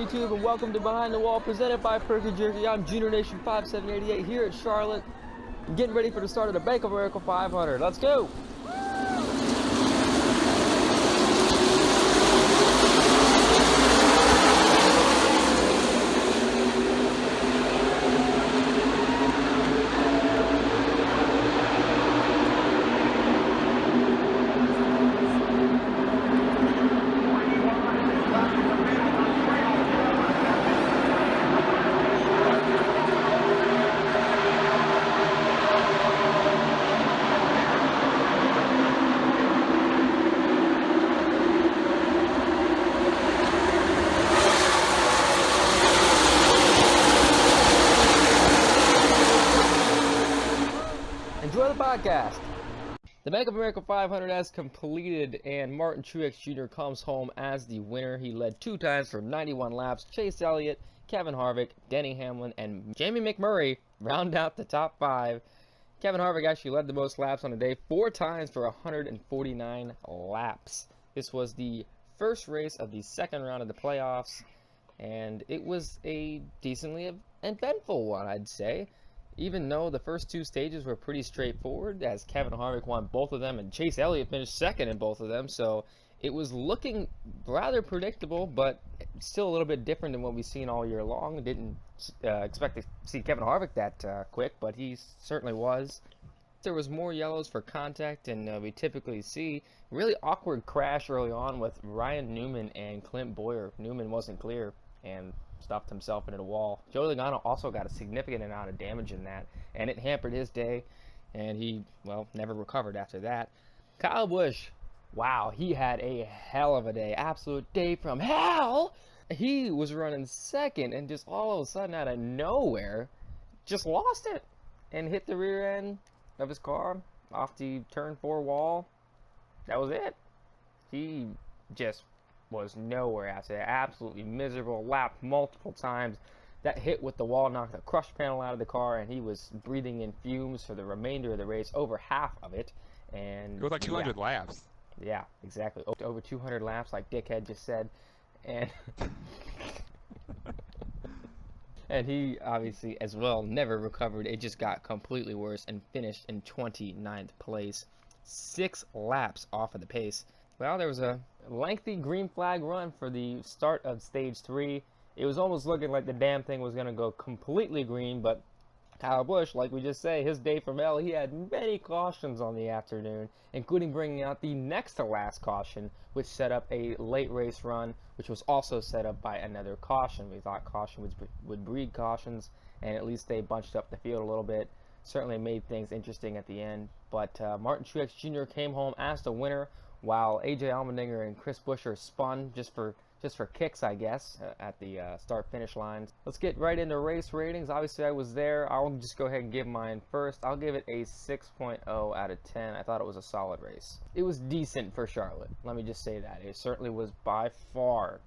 YouTube, and welcome to Behind the Wall, presented by Perky Jerky. I'm Junior Nation 5788 here at Charlotte, getting ready for the start of the Bank of America 500. Let's go! Enjoy the podcast. The Bank of America 500 has completed, and Martin Truex Jr. comes home as the winner. He led 2 times for 91 laps. Chase Elliott, Kevin Harvick, Denny Hamlin, and Jamie McMurray round out the top 5. Kevin Harvick actually led the most laps on the day, 4 times for 149 laps. This was the first race of the second round of the playoffs, and it was a decently eventful one, I'd say. Even though the first 2 stages were pretty straightforward, as Kevin Harvick won both of them and Chase Elliott finished second in both of them, so it was looking rather predictable, but still a little bit different than what we've seen all year long. Didn't expect to see Kevin Harvick that quick, but he certainly was. There was more yellows for contact than we typically see. Really awkward crash early on with Ryan Newman and Clint Boyer. Newman wasn't clear and stuffed himself into the wall. Joey Logano also got a significant amount of damage in that, and it hampered his day, and he, well, never recovered after that. Kyle Busch, wow, he had a hell of a day. Absolute day from hell! He was running second, and just all of a sudden, out of nowhere, just lost it, and hit the rear end of his car off the turn 4 wall. That was it. He just was nowhere after that. Absolutely miserable. Lapped multiple times. That hit with the wall knocked the crush panel out of the car, and he was breathing in fumes for the remainder of the race, over half of it. And it was like 200 laps. Yeah, exactly. Over 200 laps, like Dickhead just said. And and he obviously as well never recovered. It just got completely worse and finished in 29th place. 6 laps off of the pace. Well, there was a lengthy green flag run for the start of stage 3. It was almost looking like the damn thing was going to go completely green, but Kyle Busch, like we just say, his day from hell, he had many cautions on the afternoon, including bringing out the next to last caution, which set up a late race run, which was also set up by another caution. We thought caution would breed cautions, and at least they bunched up the field a little bit. Certainly made things interesting at the end, but Martin Truex Jr. came home as the winner, while AJ Allmendinger and Chris Buescher spun just for kicks, I guess, at the start-finish lines. Let's get right into race ratings. Obviously, I was there. I'll just go ahead and give mine first. I'll give it a 6.0 out of 10. I thought it was a solid race. It was decent for Charlotte. Let me just say that. It certainly was by far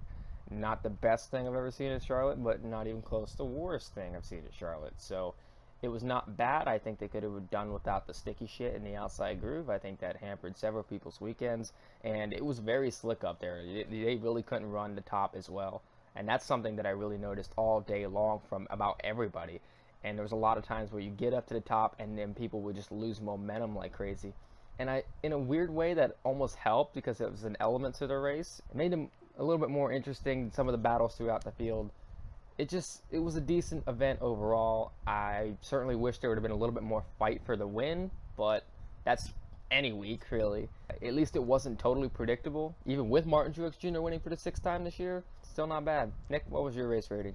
not the best thing I've ever seen at Charlotte, but not even close to the worst thing I've seen at Charlotte. So it was not bad. I think they could have done without the sticky shit in the outside groove. I think that hampered several people's weekends, and it was very slick up there. They really couldn't run the top as well, and that's something that I really noticed all day long from about everybody. And there was a lot of times where you get up to the top, and then people would just lose momentum like crazy. And in a weird way, that almost helped because it was an element to the race. It made them a little bit more interesting than some of the battles throughout the field. It was a decent event overall. I certainly wish there would have been a little bit more fight for the win, but that's any week, really. At least it wasn't totally predictable. Even with Martin Truex Jr. winning for the 6th time this year, still not bad. Nick, what was your race rating?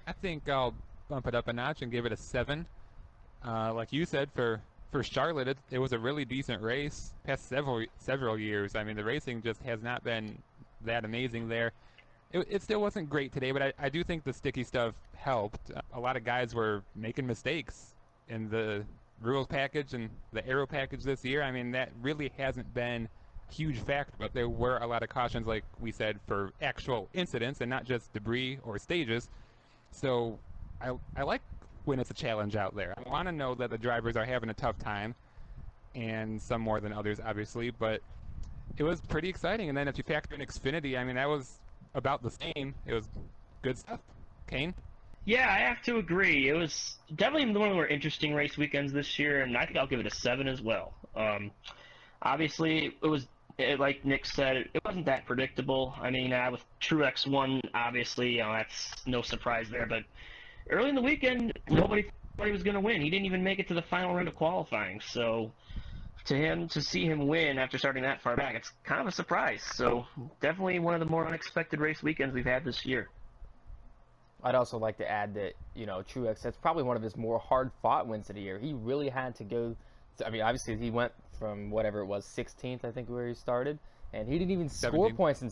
I think I'll bump it up a notch and give it a 7. Like you said, for Charlotte, it was a really decent race past several years. I mean, the racing just has not been that amazing there. It still wasn't great today, but I do think the sticky stuff helped. A lot of guys were making mistakes in the rules package and the aero package this year. I mean, that really hasn't been a huge factor, but there were a lot of cautions, like we said, for actual incidents and not just debris or stages. So I like when it's a challenge out there. I want to know that the drivers are having a tough time, and some more than others, obviously, but it was pretty exciting. And then if you factor in Xfinity, I mean, that was about the same. It was good stuff. Kane? Yeah, I have to agree. It was definitely one of the more interesting race weekends this year, and I think I'll give it a 7 as well. Obviously, like Nick said, it wasn't that predictable. I mean, with Truex 1, obviously, that's no surprise there. But early in the weekend, nobody thought he was going to win. He didn't even make it to the final round of qualifying. So to see him win after starting that far back, it's kind of a surprise. So definitely one of the more unexpected race weekends we've had this year. I'd also like to add that, Truex, that's probably one of his more hard-fought wins of the year. He really had to go, I mean, obviously he went from whatever it was, 16th, I think, where he started, and he didn't even score 17th. points in,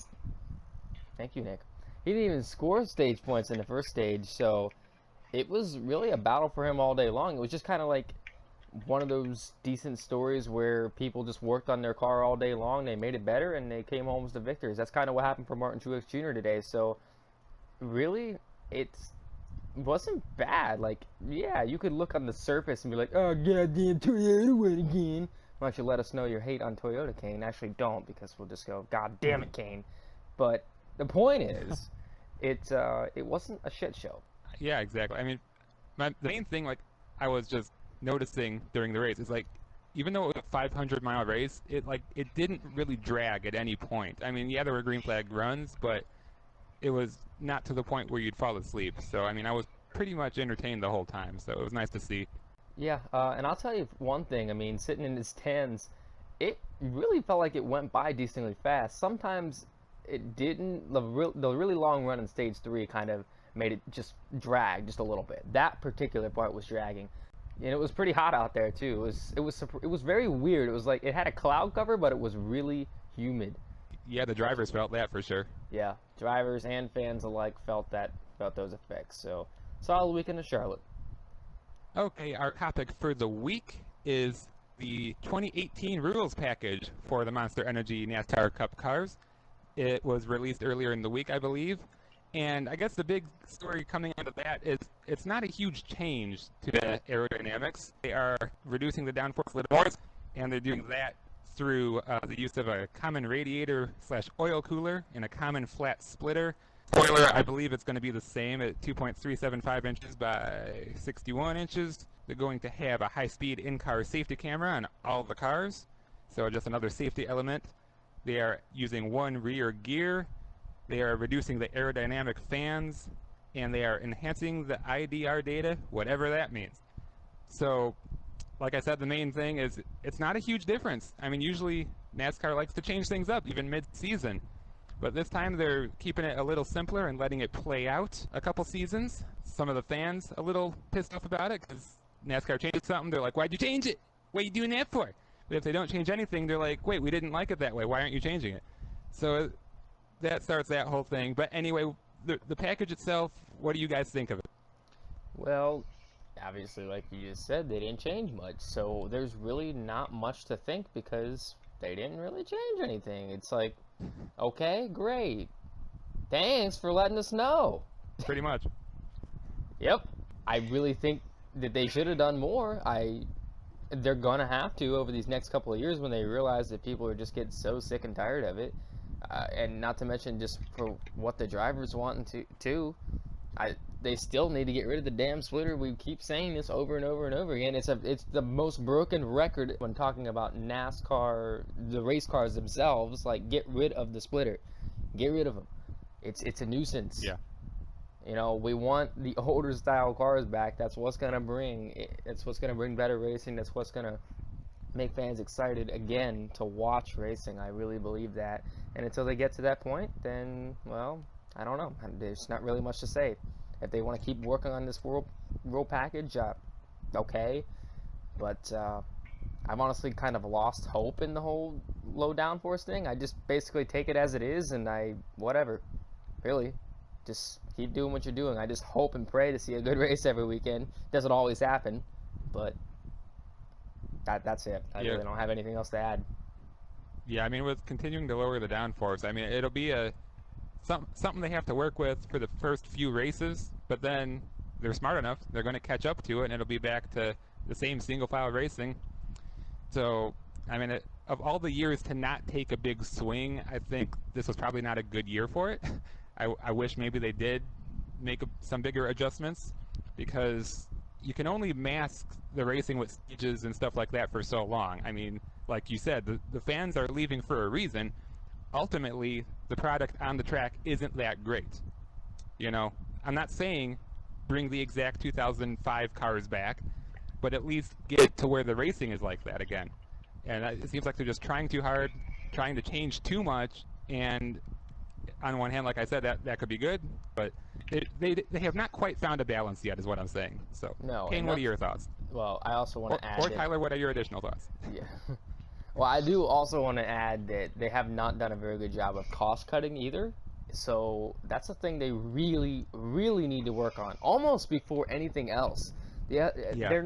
thank you, Nick. He didn't even score stage points in the first stage, so it was really a battle for him all day long. It was just kind of like one of those decent stories where people just worked on their car all day long, they made it better, and they came home as the victors. That's kind of what happened for Martin Truex Jr. today, so really, it wasn't bad. Like, yeah, you could look on the surface and be like, oh, goddamn Toyota win again. Why don't you let us know your hate on Toyota, Kane? Actually, don't, because we'll just go, God damn it, Kane. But the point is, it wasn't a shit show. Yeah, exactly. I mean, the main thing, like, I was just noticing during the race is, like, even though it was a 500-mile race, it didn't really drag at any point. I mean, yeah, there were green flag runs, but it was not to the point where you'd fall asleep. So, I mean, I was pretty much entertained the whole time, so it was nice to see. Yeah, and I'll tell you one thing. I mean, sitting in the stands, it really felt like it went by decently fast. Sometimes it didn't. The really long run in stage 3 kind of made it just drag just a little bit. That particular part was dragging, and it was pretty hot out there too. It was very weird. It was like it had a cloud cover, but it was really humid. Yeah, the drivers felt that for sure. Yeah, drivers and fans alike felt those effects. So, solid weekend in Charlotte. Okay, our topic for the week is the 2018 rules package for the Monster Energy NASCAR Cup cars. It was released earlier in the week, I believe. And I guess the big story coming out of that is it's not a huge change to the aerodynamics. They are reducing the downforce a little more, and they're doing that through the use of a common radiator / oil cooler and a common flat splitter. Spoiler, I believe it's going to be the same at 2.375 inches by 61 inches. They're going to have a high-speed in-car safety camera on all the cars, so just another safety element. They are using one rear gear. They are reducing the aerodynamic fans, and they are enhancing the IDR data, whatever that means. So, like I said, the main thing is it's not a huge difference. I mean, usually NASCAR likes to change things up, even mid-season. But this time they're keeping it a little simpler and letting it play out a couple seasons. Some of the fans a little pissed off about it because NASCAR changed something. They're like, why'd you change it? What are you doing that for? But if they don't change anything, they're like, wait, we didn't like it that way. Why aren't you changing it? So that starts that whole thing. But anyway, the package itself, what do you guys think of it? Well, obviously, like you just said, they didn't change much. So there's really not much to think because they didn't really change anything. It's like, okay, great. Thanks for letting us know. Pretty much. Yep. I really think that they should have done more. They're gonna have to over these next couple of years when they realize that people are just getting so sick and tired of it, and not to mention just for what the drivers want to. They still need to get rid of the damn splitter. We keep saying this over and over and over again. It's the most broken record when talking about NASCAR, the race cars themselves. Like, get rid of the splitter, get rid of them. It's a nuisance. Yeah. You know, we want the older style cars back. That's what's gonna bring. It's what's gonna bring better racing. That's what's gonna make fans excited again to watch racing. I really believe that. And until they get to that point, then, well, I don't know. There's not really much to say. If they want to keep working on this rule package, okay. But I've honestly kind of lost hope in the whole low downforce thing. I just basically take it as it is, and whatever. Really. Just keep doing what you're doing. I just hope and pray to see a good race every weekend. Doesn't always happen, but that's it. I really don't have anything else to add. Yeah, I mean, with continuing to lower the downforce, I mean, it'll be something they have to work with for the first few races, but then they're smart enough, they're going to catch up to it, and it'll be back to the same single-file racing. So, I mean, of all the years to not take a big swing, I think this was probably not a good year for it. I wish maybe they did make some bigger adjustments, because you can only mask the racing with stages and stuff like that for so long. I mean, like you said, the fans are leaving for a reason. Ultimately, the product on the track isn't that great. You know, I'm not saying bring the exact 2005 cars back, but at least get it to where the racing is like that again. And it seems like they're just trying too hard, trying to change too much, and on one hand, like I said, that could be good, but they have not quite found a balance yet, is what I'm saying. So, No, Kane, and what are your thoughts? well, I also want to add Or that, Tyler, what are your additional thoughts? yeah. Well, I do also want to add that they have not done a very good job of cost cutting either. So that's a thing they really, really need to work on, almost before anything else. Yeah, Yeah.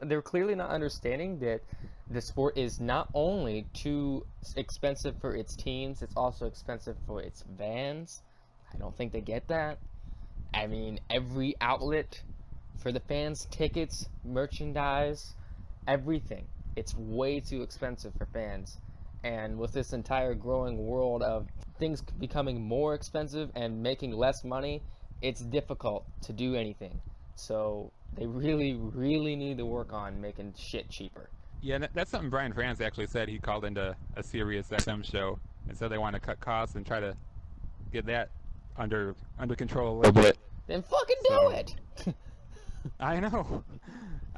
they're clearly not understanding that the sport is not only too expensive for its teams, it's also expensive for its fans. I don't think they get that. I mean, every outlet for the fans, tickets, merchandise, everything. It's way too expensive for fans. And with this entire growing world of things becoming more expensive and making less money, it's difficult to do anything. So they really, really need to work on making shit cheaper. Yeah, that's something Brian France actually said. He called into a Sirius XM show and said they want to cut costs and try to get that under control a little bit. Then fucking do So, it! I know.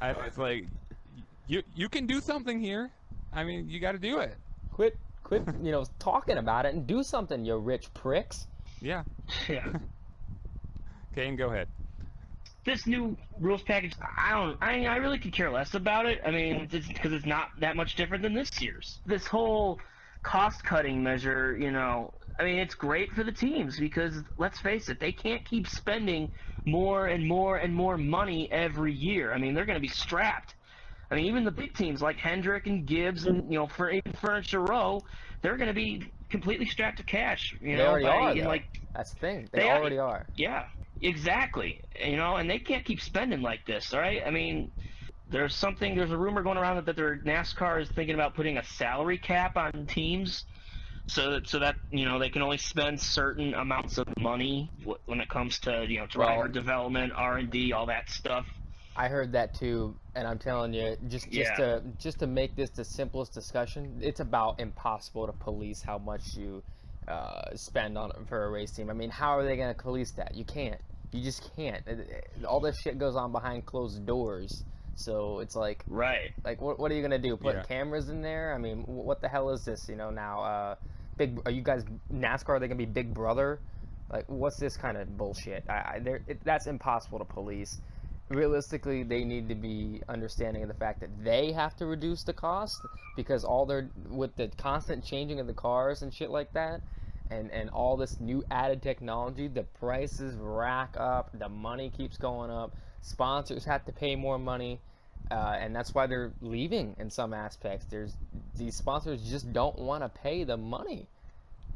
It's like, you can do something here. I mean, you got to do it. Quit, talking about it and do something, you rich pricks. Yeah. Yeah. Kane, go ahead. This new rules package, I really could care less about it. I mean, because it's not that much different than this year's. This whole cost-cutting measure, I mean, it's great for the teams because, let's face it, they can't keep spending more and more and more money every year. I mean, they're going to be strapped. I mean, even the big teams like Hendrick and Gibbs and, even Furniture Row, they're going to be completely strapped to cash. They already are, though. That's the thing. They already are. Yeah. Exactly, and they can't keep spending like this, all right? I mean, there's a rumor going around that their NASCAR is thinking about putting a salary cap on teams, so that they can only spend certain amounts of money when it comes to driver development, R&D, all that stuff. I heard that too, and I'm telling you, just to make this the simplest discussion, it's about impossible to police how much you spend for a race team. I mean, how are they going to police that? You can't. You just can't. All this shit goes on behind closed doors. So it's like, right. Like, what are you going to do? Put cameras in there? I mean, what the hell is this? Now, are you guys NASCAR? Are they going to be Big Brother? Like, what's this kind of bullshit? That's impossible to police. Realistically, they need to be understanding of the fact that they have to reduce the cost, because with the constant changing of the cars and shit like that, and all this new added technology, the prices rack up, the money keeps going up, sponsors have to pay more money, and that's why they're leaving in some aspects. These sponsors just don't want to pay the money,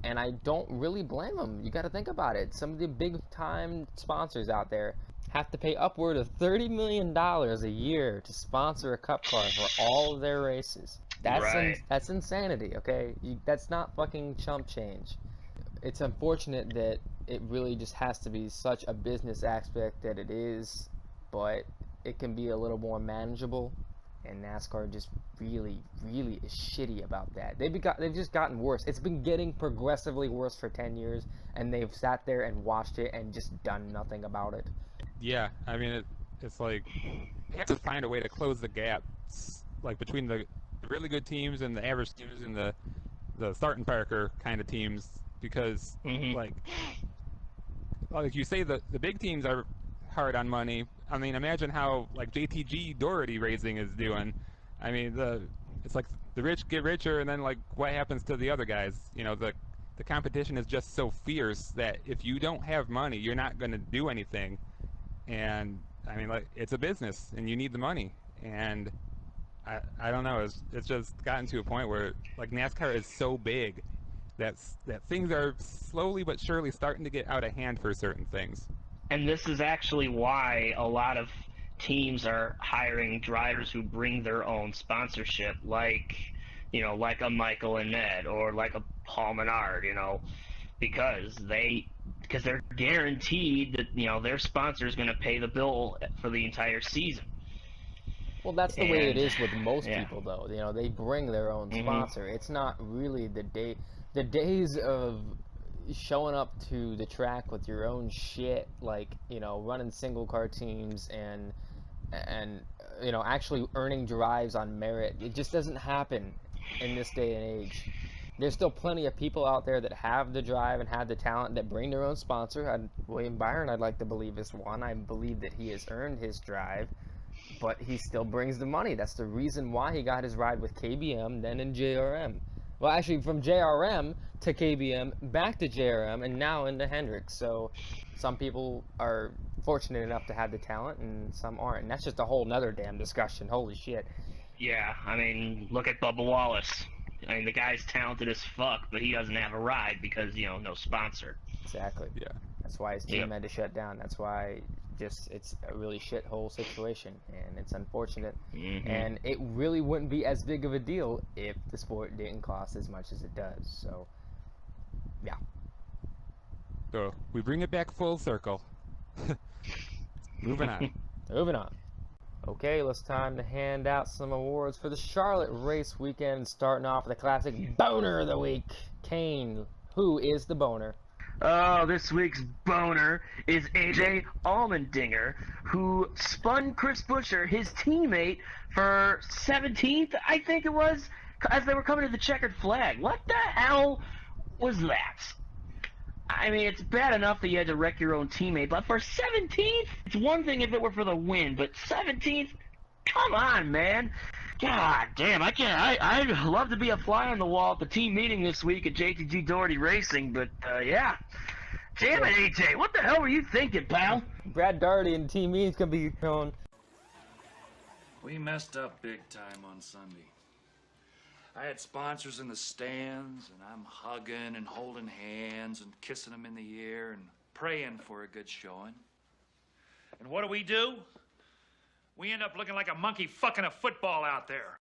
and I don't really blame them. You got to think about it. Some of the big time sponsors out there have to pay upward of $30 million a year to sponsor a cup car for all of their races. That's insanity, okay? That's not fucking chump change. It's unfortunate that it really just has to be such a business aspect that it is, but it can be a little more manageable, and NASCAR just really, really is shitty about that. They've just gotten worse. It's been getting progressively worse for 10 years, and they've sat there and watched it and just done nothing about it. Yeah, I mean, it's like they have to find a way to close the gap, like between the really good teams and the average teams and the Thornton Parker kind of teams, because like you say, the big teams are hard on money. I mean, imagine how like JTG Doherty Racing is doing. I mean, it's like the rich get richer, and then like what happens to the other guys? The competition is just so fierce that if you don't have money, you're not going to do anything. And I mean, like, it's a business, and you need the money. And I don't know. It's just gotten to a point where like NASCAR is so big that things are slowly but surely starting to get out of hand for certain things. And this is actually why a lot of teams are hiring drivers who bring their own sponsorship, like a Michael and Ned or like a Paul Menard, because because they're guaranteed that their sponsor is going to pay the bill for the entire season. Well, that's the way it And is with most yeah. people, though. They bring their own Mhm. sponsor. It's not really the days of showing up to the track with your own shit, like, running single car teams and actually earning drives on merit. It just doesn't happen in this day and age. There's still plenty of people out there that have the drive and have the talent that bring their own sponsor. William Byron, I'd like to believe, is one. I believe that he has earned his drive, but he still brings the money. That's the reason why he got his ride with KBM, then in JRM. Well, actually, from JRM to KBM, back to JRM, and now into Hendricks. So some people are fortunate enough to have the talent, and some aren't. And that's just a whole nother damn discussion. Holy shit. Yeah, I mean, look at Bubba Wallace. I mean, the guy's talented as fuck, but he doesn't have a ride because, no sponsor. Exactly. Yeah. That's why his team Yep. had to shut down. That's why it's a really shithole situation, and it's unfortunate. Mhm. And it really wouldn't be as big of a deal if the sport didn't cost as much as it does. So, yeah. So we bring it back full circle. Moving on. Moving on. Okay, it's time to hand out some awards for the Charlotte race weekend, starting off with the classic boner of the week. Kane, who is the boner? Oh, this week's boner is AJ Allmendinger, who spun Chris Buescher, his teammate, for 17th, I think it was, as they were coming to the checkered flag. What the hell was that? I mean, it's bad enough that you had to wreck your own teammate, but for 17th? It's one thing if it were for the win, but 17th? Come on, man. God damn, I can't. I'd love to be a fly on the wall at the team meeting this week at JTG Doherty Racing, but, yeah. Damn it, AJ. What the hell were you thinking, pal? Brad Daugherty and team meetings can be going. We messed up big time on Sunday. I had sponsors in the stands, and I'm hugging and holding hands and kissing them in the ear and praying for a good showing. And what do? We end up looking like a monkey fucking a football out there.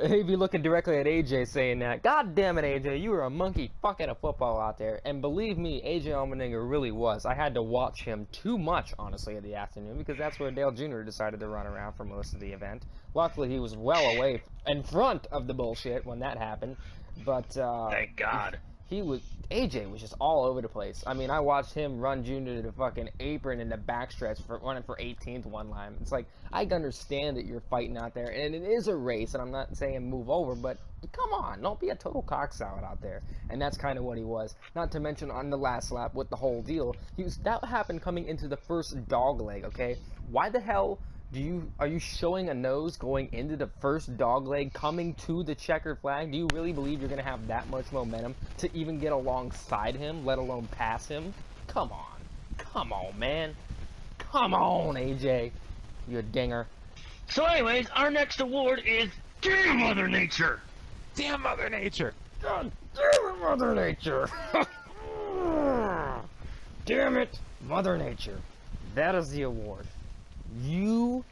He'd be looking directly at AJ saying that. God damn it, AJ, you were a monkey fucking a football out there. And believe me, AJ Allmendinger really was. I had to watch him too much, honestly, in the afternoon, because that's where Dale Jr. decided to run around for most of the event. Luckily, he was well away in front of the bullshit when that happened. But, Thank God. AJ was just all over the place. I mean, I watched him run Junior to the fucking apron in the backstretch for running for 18th one line. It's like, I understand that you're fighting out there, and it is a race, and I'm not saying move over, but come on, don't be a total cocksalad out there. And that's kind of what he was. Not to mention on the last lap with the whole deal, that happened coming into the first dog leg, okay? Why the hell are you showing a nose going into the first dog leg coming to the checkered flag? Do you really believe you're going to have that much momentum to even get alongside him, let alone pass him? Come on, man. Come on, AJ. You a dinger. So anyways, our next award is Damn Mother Nature. Damn Mother Nature! God damn it, Mother Nature. Damn it, Mother Nature. That is the award. You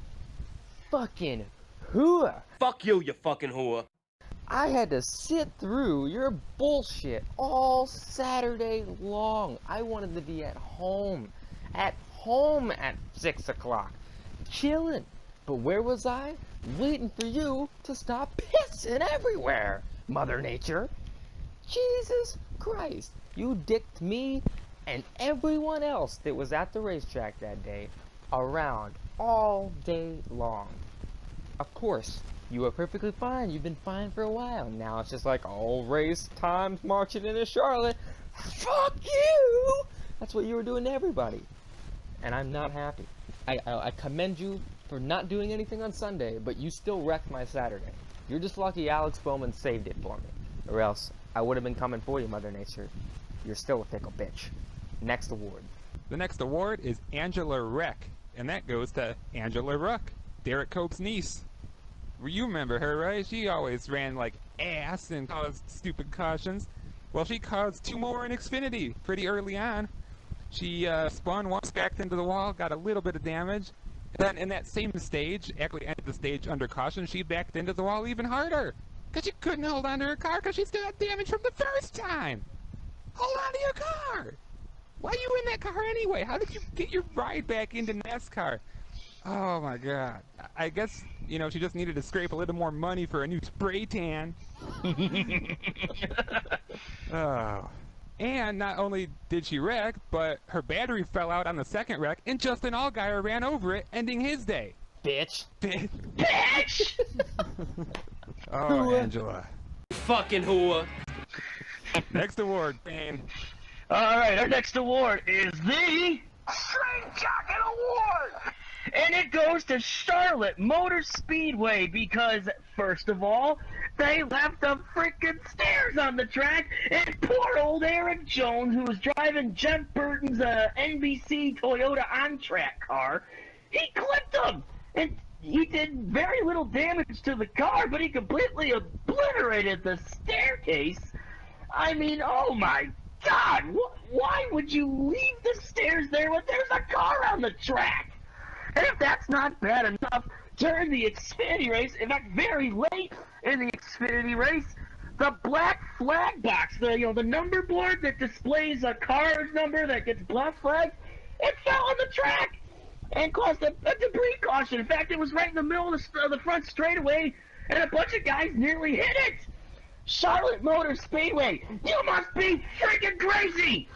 fucking hooah. Fuck you, you fucking whore. I had to sit through your bullshit all Saturday long. I wanted to be at home at 6 o'clock, chilling. But where was I? Waiting for you to stop pissing everywhere, Mother Nature. Jesus Christ. You dicked me and everyone else that was at the racetrack that day around all day long. Of course, you were perfectly fine. You've been fine for a while. Now it's just like, oh, race time's marching into Charlotte. Fuck you! That's what you were doing to everybody. And I'm not happy. I commend you for not doing anything on Sunday, but you still wrecked my Saturday. You're just lucky Alex Bowman saved it for me. Or else, I would have been coming for you, Mother Nature. You're still a fickle bitch. Next award. The next award is Angela Reck, and that goes to Angela Ruck, Derek Cope's niece. You remember her, right? She always ran like ass and caused stupid cautions. Well, she caused 2 more in Xfinity pretty early on. She spun once, backed into the wall, got a little bit of damage. Then in that same stage, actually ended the stage under caution, she backed into the wall even harder. Because she couldn't hold on to her car because she still had damage from the first time. Hold on to your car. Why are you in that car anyway? How did you get your ride back into NASCAR? Oh my God. I guess, you know, she just needed to scrape a little more money for a new spray tan. Oh. And not only did she wreck, but her battery fell out on the second wreck, and Justin Allgaier ran over it, ending his day. Bitch. Bitch! Oh, Angela. Fucking whore. Next award, Bane. All right, our next award is the Straight Jacket Award! And it goes to Charlotte Motor Speedway because, first of all, they left the freaking stairs on the track, and poor old Aaron Jones, who was driving Jeff Burton's NBC Toyota on-track car, he clipped him! And he did very little damage to the car, but he completely obliterated the staircase. I mean, oh my God! Why would you leave the stairs there when there's a car on the track? And if that's not bad enough, during the Xfinity race, in fact, very late in the Xfinity race, the black flag box, the number board that displays a car's number that gets black flagged, it fell on the track and caused a debris caution. In fact, it was right in the middle of the front straightaway, and a bunch of guys nearly hit it. Charlotte Motor Speedway, you must be freaking crazy!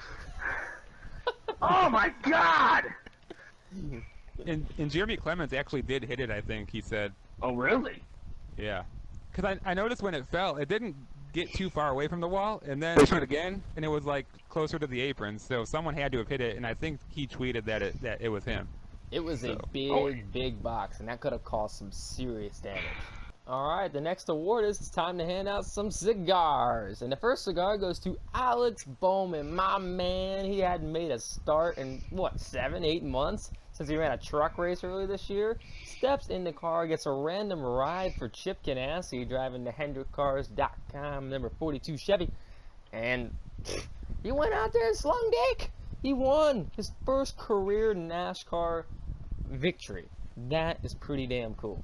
Oh my God! And Jeremy Clements actually did hit it, I think, he said. Oh, really? Yeah. Because I noticed when it fell, it didn't get too far away from the wall, and then it hit again, and it was like closer to the apron, so someone had to have hit it, and I think he tweeted that it was him. It was a big box, and that could have caused some serious damage. Alright, the next award is it's time to hand out some cigars. And the first cigar goes to Alex Bowman. My man, he hadn't made a start in, what, 7-8 months? Since he ran a truck race earlier this year. Steps in the car, gets a random ride for Chip Ganassi, driving the HendrickCars.com number 42 Chevy. And he went out there and slung dick. He won his first career NASCAR victory. That is pretty damn cool.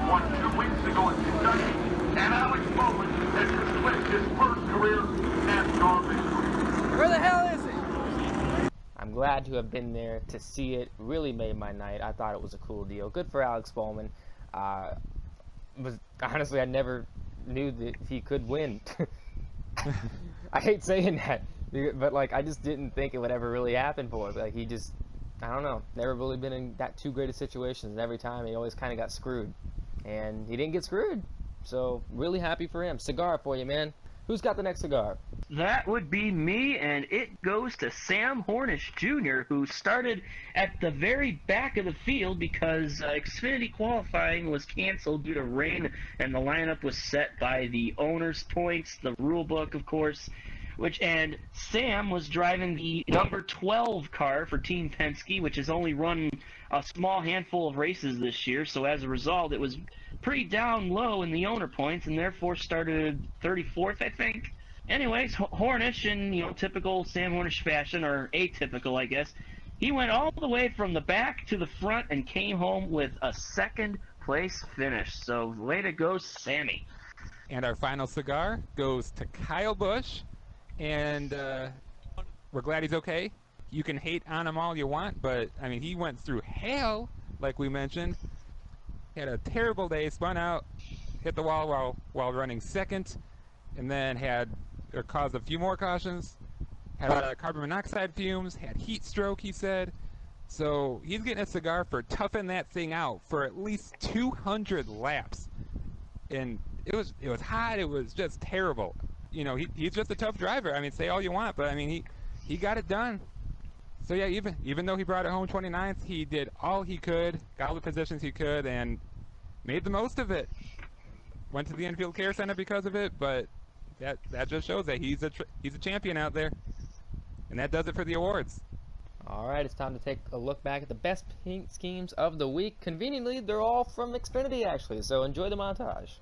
Won 2 weeks ago in Kentucky, and Alex Bowman has just his first career NASCAR victory. Where the hell is it? I'm glad to have been there to see it. Really made my night. I thought it was a cool deal. Good for Alex Bowman. Honestly, I never knew that he could win. I hate saying that, but like I just didn't think it would ever really happen for him. Like he just, I don't know, never really been in that too great of situations. And every time he always kind of got screwed. And he didn't get screwed. So, really happy for him. Cigar for you, man. Who's got the next cigar? That would be me, and it goes to Sam Hornish Jr., who started at the very back of the field because Xfinity qualifying was canceled due to rain, and the lineup was set by the owner's points, the rule book, of course. And Sam was driving the number 12 car for Team Penske, which has only run a small handful of races this year, so as a result, it was pretty down low in the owner points, and therefore started 34th, I think. Anyways, Hornish, in typical Sam Hornish fashion, or atypical, I guess, he went all the way from the back to the front and came home with a second-place finish. So, way to go, Sammy. And our final cigar goes to Kyle Busch. And we're glad he's okay. You can hate on him all you want, but, I mean, he went through hell, like we mentioned. Had a terrible day, spun out, hit the wall while running second, and then caused a few more cautions. Had a lot of carbon monoxide fumes, had heat stroke, he said. So he's getting a cigar for toughing that thing out for at least 200 laps. And it was hot, it was just terrible. He's just a tough driver. I mean, say all you want, but I mean, he got it done. So yeah, even though he brought it home 29th, he did all he could, got all the positions he could, and made the most of it. Went to the Infield Care Center because of it, but that just shows that he's a champion out there. And that does it for the awards. All right, it's time to take a look back at the best paint schemes of the week. Conveniently, they're all from Xfinity, actually, so enjoy the montage.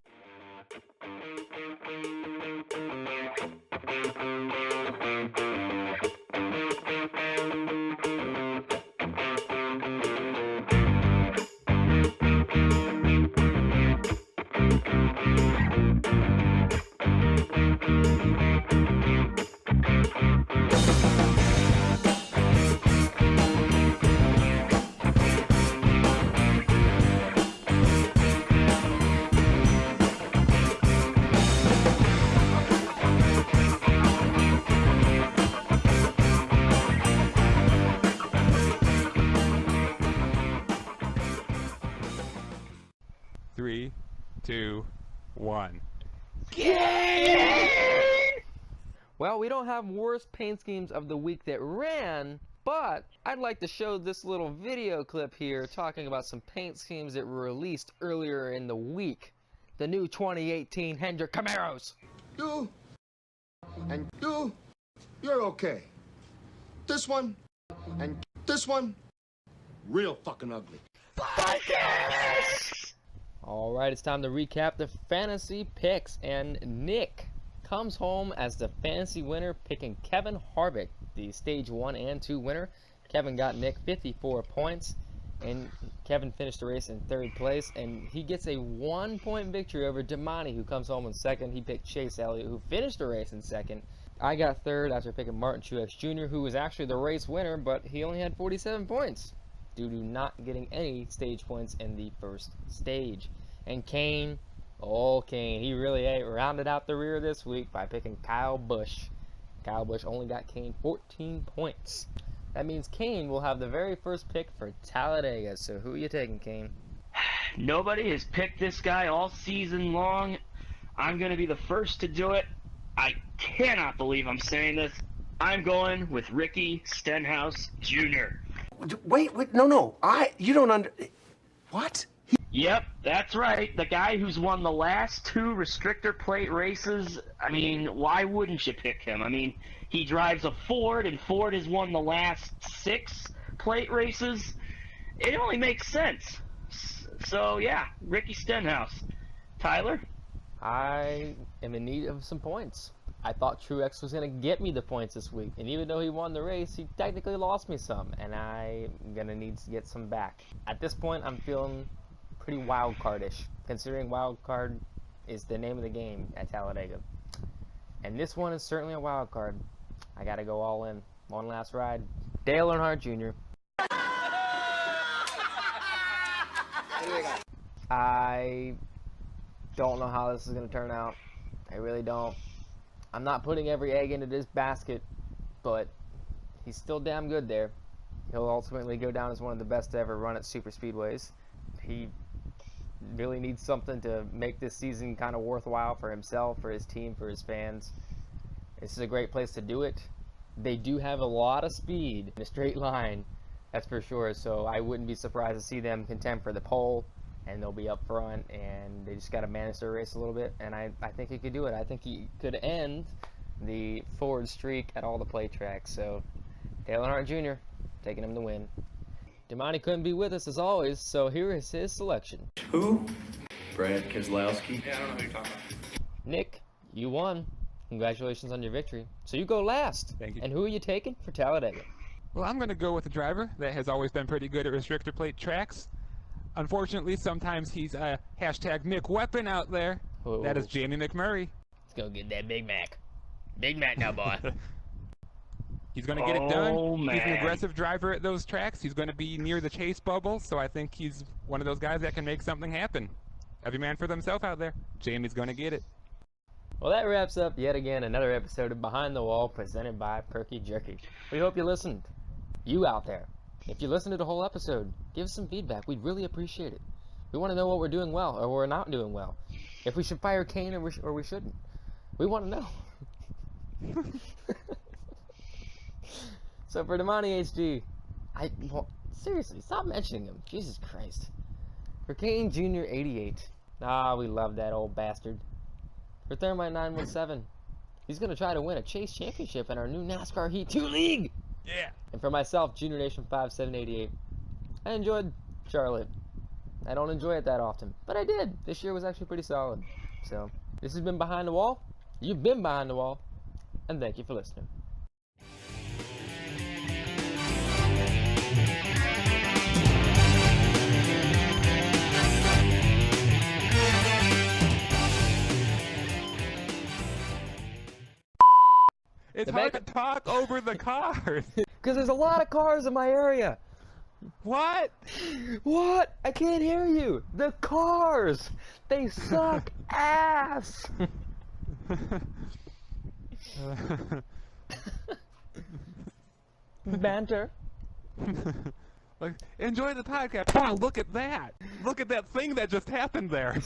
Three, two, one. Well, we don't have worst paint schemes of the week that ran, but I'd like to show this little video clip here talking about some paint schemes that were released earlier in the week. The new 2018 Hendrick Camaros. You're okay. This one, and this one, real fucking ugly. All right, it's time to recap the fantasy picks, and Nick comes home as the fantasy winner, picking Kevin Harvick, the stage 1 and 2 winner. Kevin got Nick 54 points, and Kevin finished the race in 3rd place, and he gets a 1-point victory over Damani, who comes home in 2nd. He picked Chase Elliott, who finished the race in 2nd. I got 3rd after picking Martin Truex Jr., who was actually the race winner, but he only had 47 points due to not getting any stage points in the first stage. And Kane, he really rounded out the rear this week by picking Kyle Busch. Kyle Busch only got Kane 14 points. That means Kane will have the very first pick for Talladega. So who are you taking, Kane? Nobody has picked this guy all season long. I'm going to be the first to do it. I cannot believe I'm saying this. I'm going with Ricky Stenhouse Jr. Wait, no. You don't what? Yep, that's right. The guy who's won the last 2 restrictor plate races. I mean, why wouldn't you pick him? I mean, he drives a Ford, and Ford has won the last 6 plate races. It only makes sense. So, yeah, Ricky Stenhouse. Tyler? I am in need of some points. I thought Truex was going to get me the points this week, and even though he won the race, he technically lost me some, and I'm going to need to get some back. At this point, I'm feeling pretty wild cardish, considering wild card is the name of the game at Talladega. And this one is certainly a wild card. I got to go all in. One last ride. Dale Earnhardt Jr. I don't know how this is going to turn out. I really don't. I'm not putting every egg into this basket, but he's still damn good there. He'll ultimately go down as one of the best to ever run at super speedways. He really needs something to make this season kind of worthwhile for himself, for his team, for his fans. This is a great place to do it. They do have a lot of speed in a straight line, that's for sure, so I wouldn't be surprised to see them contend for the pole, and they'll be up front, and they just got to manage their race a little bit, and I think he could do it. I think he could end the forward streak at all the play tracks. So Dale Earnhardt Jr. taking him to win. Damani couldn't be with us as always, so here is his selection. Who? Brad Keselowski. Yeah, I don't know who you're talking about. Nick, you won. Congratulations on your victory. So you go last. Thank you. And who are you taking for Talladega? Well, I'm going to go with a driver that has always been pretty good at restrictor plate tracks. Unfortunately, sometimes he's a hashtag McWeapon out there. Whoa. That is Jamie McMurray. Let's go get that Big Mac. Big Mac now, boy. He's going to get it done. Oh, He's an man. aggressive driver at those tracks. He's going to be near the chase bubble, so I think he's one of those guys that can make something happen. Every man for themselves out there. Jamie's going to get it. Well, that wraps up yet again another episode of Behind the Wall presented by Perky Jerky. We hope you listened. You out there. If you listened to the whole episode, give us some feedback. We'd really appreciate it. We want to know what we're doing well or we're not doing well. If we should fire Kane or we shouldn't. We want to know. So for Damani HD, seriously, stop mentioning him. Jesus Christ. For Kane Jr. 88. Ah, we love that old bastard. For Thermite 917, He's going to try to win a Chase Championship in our new NASCAR Heat 2 League. Yeah. And for myself, Junior Nation 5788, I enjoyed Charlotte. I don't enjoy it that often, but I did. This year was actually pretty solid. So, this has been Behind the Wall. You've been Behind the Wall. And thank you for listening. It's hard to talk over the cars. Because there's a lot of cars in my area. What? What? I can't hear you. The cars. They suck ass. Banter. Like, enjoy the podcast. Wow, look at that. Look at that thing that just happened there.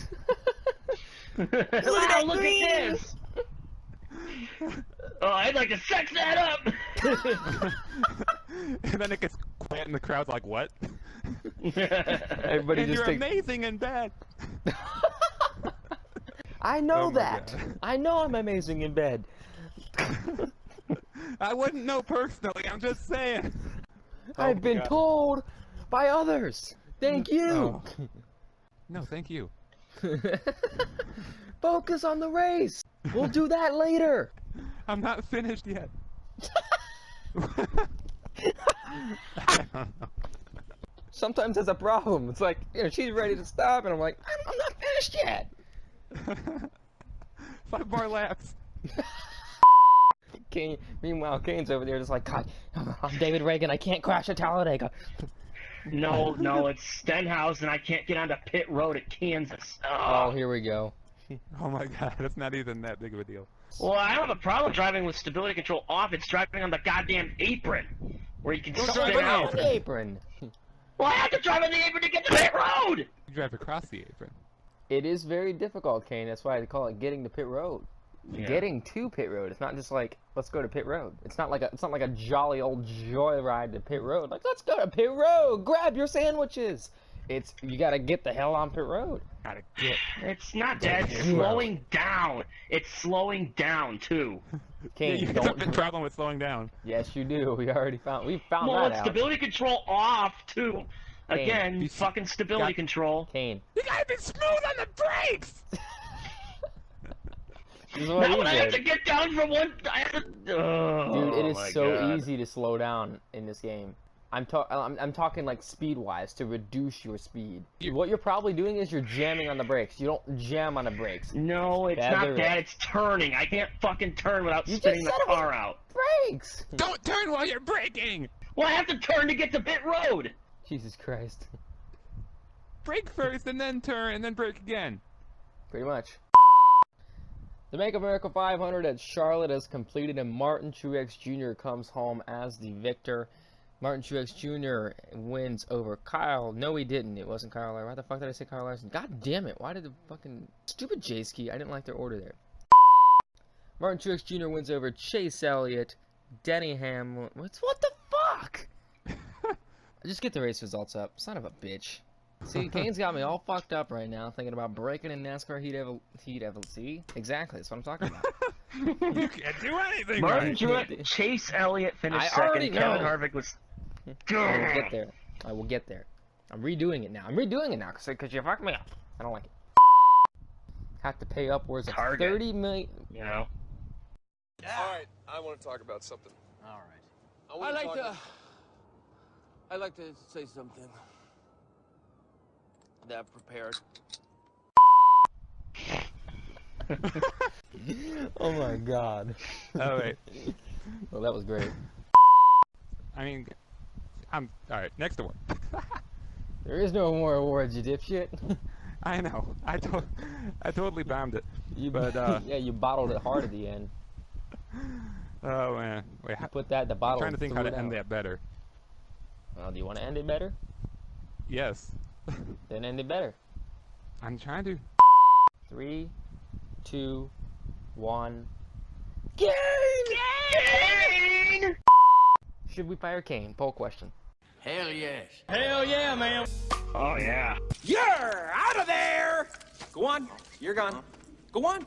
Wow, look at this. Oh, I'd like to sex that up. And then it gets quiet and the crowd's like, what? Everybody and just you're takes... amazing in bed. I know Oh my that. God. I know I'm amazing in bed. I wouldn't know personally, I'm just saying. I've been God. told by others. Thank you. Oh. No, thank you. Focus on the race. We'll do that later. I'm not finished yet. Sometimes that's a problem. It's like, you know, she's ready to stop, and I'm like, I'm not finished yet. 5 more laps. Kane, meanwhile, Kane's over there just like, God, I'm David Reagan. I can't crash at Talladega. No, it's Stenhouse, and I can't get onto pit road at Kansas. Oh, here we go. Oh my God, it's not even that big of a deal. Well, I don't have a problem driving with stability control off. It's driving on the goddamn apron, where you can Don't spin drive out. On the apron. Well, I have to drive on the apron to get to pit road. You drive across the apron. It is very difficult, Kane. That's why they call it getting to pit road. Yeah. Getting to pit road. It's not just like, let's go to pit road. It's not like a jolly old joyride to pit road. Like, let's go to pit road. Grab your sandwiches. It's, you gotta get the hell on pit road. Gotta get. It's not that. It's slowing down. It's slowing down too. Kane, Yeah, you have a don't. problem with slowing down. Yes, you do. We found Well, that it's out. stability control off too. Again, You fucking stability got- control. Kane. You gotta be smooth on the brakes! This is what Now he when I have did. to get down from one, I have to. Oh, Dude, it is my so God. easy to slow down in this game. I'm talking like speed-wise, to reduce your speed. What you're probably doing is you're jamming on the brakes. You don't jam on the brakes. No, it's Feather not that. it. It's turning. I can't fucking turn without You spinning the just said it was- car out. Brakes! Don't turn while you're braking! Well, I have to turn to get to pit road. Jesus Christ. Brake first and then turn and then brake again. Pretty much. The Make America 500 at Charlotte is completed, and Martin Truex Jr. comes home as the victor. Martin Truex Jr. wins over Kyle. No, he didn't. It wasn't Kyle. Why the fuck did I say Kyle Larson? God damn it. Why did the fucking... Stupid J-Ski. I didn't like their order there. Martin Truex Jr. wins over Chase Elliott, Denny Hamlin. What the fuck? Just get the race results up. Son of a bitch. See, Kane's got me all fucked up right now, thinking about breaking in NASCAR Heat. See? Exactly, that's what I'm talking about. You can't do anything Martin right. Truex, Chase Elliott finished I already second. Kevin know. Harvick was. I will get there. I will get there. I'm redoing it now. Because you fucked me up. I don't like it. Have to pay upwards of Target. 30 million. You know. All right, I want to talk about something. All right. I'd like to say something that I've prepared. Oh my god. Oh, wait. Well, that was great. I mean, alright, next award. There is no more awards, you dipshit. I know. I totally bombed it. But, yeah, you bottled it hard at the end. oh man. Wait, You put that in the bottle. I'm trying to think how and to threw it end out. that better. Well, do you want to end it better? Yes. Then end it better. I'm trying to. 3, 2, 1. Kane! Kane! Should we fire Kane? Poll question. Hell yes. Hell yeah, man. Oh yeah. You're out of there. Go on. You're gone. Go on.